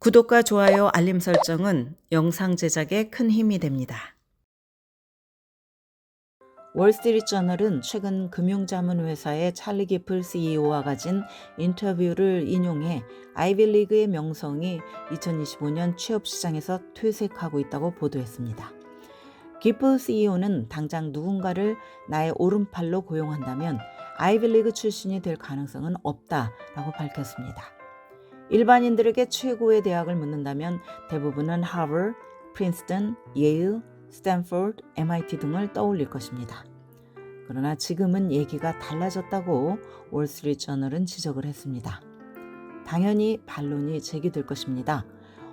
구독과 좋아요, 알림 설정은 영상 제작에 큰 힘이 됩니다. 월스트리트저널은 최근 금융자문회사의 찰리 기플 CEO와 가진 인터뷰를 인용해 아이비리그의 명성이 2025년 취업시장에서 퇴색하고 있다고 보도했습니다. 기플 CEO는 당장 누군가를 나의 오른팔로 고용한다면 아이비리그 출신이 될 가능성은 없다라고 밝혔습니다. 일반인들에게 최고의 대학을 묻는다면 대부분은 하버드, 프린스턴, 예일, 스탠포드, MIT 등을 떠올릴 것입니다. 그러나 지금은 얘기가 달라졌다고 월스트리트저널은 지적을 했습니다. 당연히 반론이 제기될 것입니다.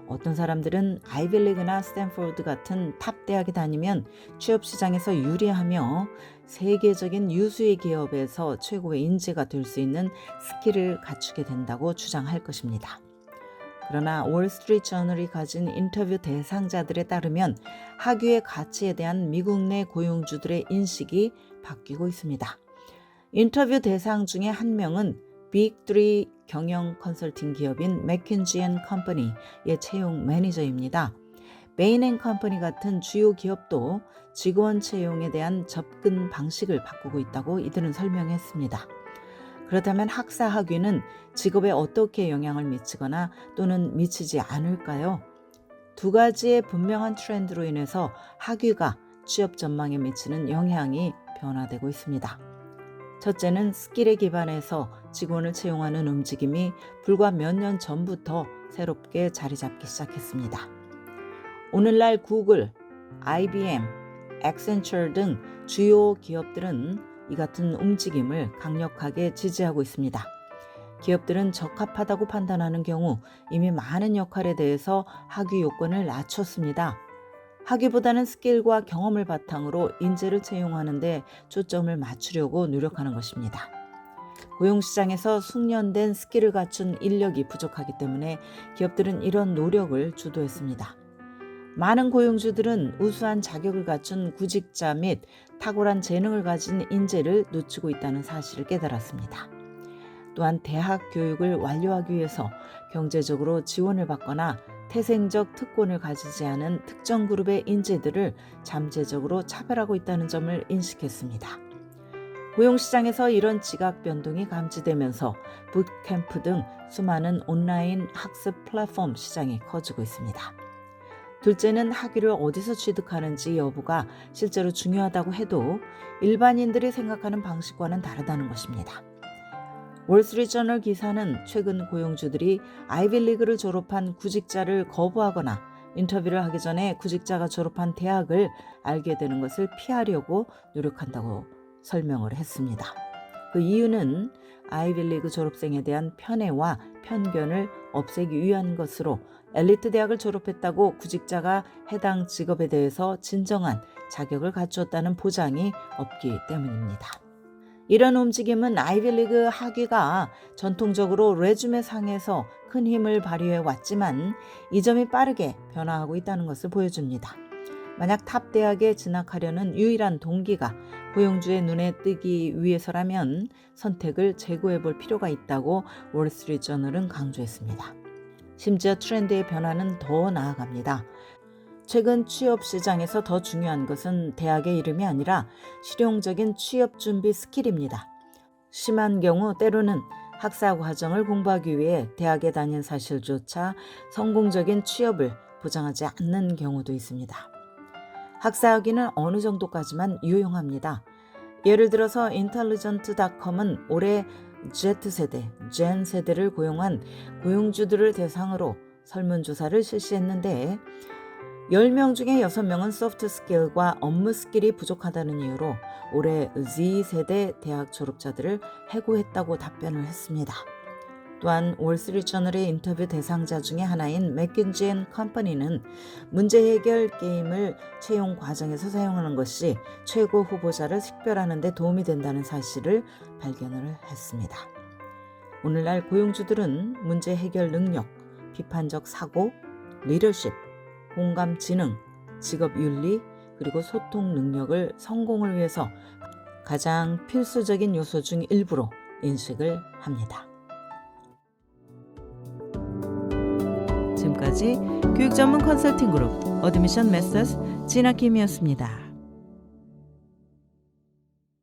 어떤 사람들은 아이비리그나 스탠포드 같은 탑 대학에 다니면 취업 시장에서 유리하며 세계적인 유수의 기업에서 최고의 인재가 될 수 있는 스킬을 갖추게 된다고 주장할 것입니다. 그러나 월스트리트저널이 가진 인터뷰 대상자들에 따르면 학위의 가치에 대한 미국 내 고용주들의 인식이 바뀌고 있습니다. 인터뷰 대상 중에 한 명은 빅3 경영 컨설팅 기업인 맥킨지 앤 컴퍼니의 채용 매니저입니다. 베인 앤 컴퍼니 같은 주요 기업도 직원 채용에 대한 접근 방식을 바꾸고 있다고 이들은 설명했습니다. 그렇다면 학사 학위는 직업에 어떻게 영향을 미치거나 또는 미치지 않을까요? 두 가지의 분명한 트렌드로 인해서 학위가 취업 전망에 미치는 영향이 변화되고 있습니다. 첫째는 스킬에 기반해서 직원을 채용하는 움직임이 불과 몇 년 전부터 새롭게 자리 잡기 시작했습니다. 오늘날 구글, IBM, 액센처 등 주요 기업들은 이 같은 움직임을 강력하게 지지하고 있습니다. 기업들은 적합하다고 판단하는 경우 이미 많은 역할에 대해서 학위 요건을 낮췄습니다. 학위보다는 스킬과 경험을 바탕으로 인재를 채용하는 데 초점을 맞추려고 노력하는 것입니다. 고용시장에서 숙련된 스킬을 갖춘 인력이 부족하기 때문에 기업들은 이런 노력을 주도했습니다. 많은 고용주들은 우수한 자격을 갖춘 구직자 및 탁월한 재능을 가진 인재를 놓치고 있다는 사실을 깨달았습니다. 또한 대학 교육을 완료하기 위해서 경제적으로 지원을 받거나 태생적 특권을 가지지 않은 특정 그룹의 인재들을 잠재적으로 차별하고 있다는 점을 인식했습니다. 고용시장에서 이런 지각 변동이 감지되면서 붓캠프 등 수많은 온라인 학습 플랫폼 시장이 커지고 있습니다. 둘째는 학위를 어디서 취득하는지 여부가 실제로 중요하다고 해도 일반인들이 생각하는 방식과는 다르다는 것입니다. 월스트리트저널 기사는 최근 고용주들이 아이비리그를 졸업한 구직자를 거부하거나 인터뷰를 하기 전에 구직자가 졸업한 대학을 알게 되는 것을 피하려고 노력한다고 설명을 했습니다. 그 이유는 아이비리그 졸업생에 대한 편애와 편견을 없애기 위한 것으로 엘리트 대학을 졸업했다고 구직자가 해당 직업에 대해서 진정한 자격을 갖추었다는 보장이 없기 때문입니다. 이런 움직임은 아이비리그 학위가 전통적으로 레주메 상에서 큰 힘을 발휘해 왔지만 이 점이 빠르게 변화하고 있다는 것을 보여줍니다. 만약 탑 대학에 진학하려는 유일한 동기가 고용주의 눈에 뜨기 위해서라면 선택을 재고해 볼 필요가 있다고 월스트리트저널은 강조했습니다. 심지어 트렌드의 변화는 더 나아갑니다. 최근 취업 시장에서 더 중요한 것은 대학의 이름이 아니라 실용적인 취업 준비 스킬입니다. 심한 경우 때로는 학사 과정을 공부하기 위해 대학에 다닌 사실조차 성공적인 취업을 보장하지 않는 경우도 있습니다. 학사 학위는 어느 정도까지만 유용합니다. 예를 들어서 인텔리전트.com은 올해 Z세대, Gen 세대를 고용한 고용주들을 대상으로 설문조사를 실시했는데 10명 중에 6명은 소프트 스킬과 업무 스킬이 부족하다는 이유로 올해 Z세대 대학 졸업자들을 해고했다고 답변을 했습니다. 또한 월스트리트저널의 인터뷰 대상자 중에 하나인 맥킨지 앤 컴퍼니는 문제 해결 게임을 채용 과정에서 사용하는 것이 최고 후보자를 식별하는 데 도움이 된다는 사실을 발견을 했습니다. 오늘날 고용주들은 문제 해결 능력, 비판적 사고, 리더십, 공감 지능, 직업 윤리, 그리고 소통 능력을 성공을 위해서 가장 필수적인 요소 중 일부로 인식을 합니다. 지금까지 지금까지 교육 전문 컨설팅 그룹 어드미션 메서스 진아킴이었습니다.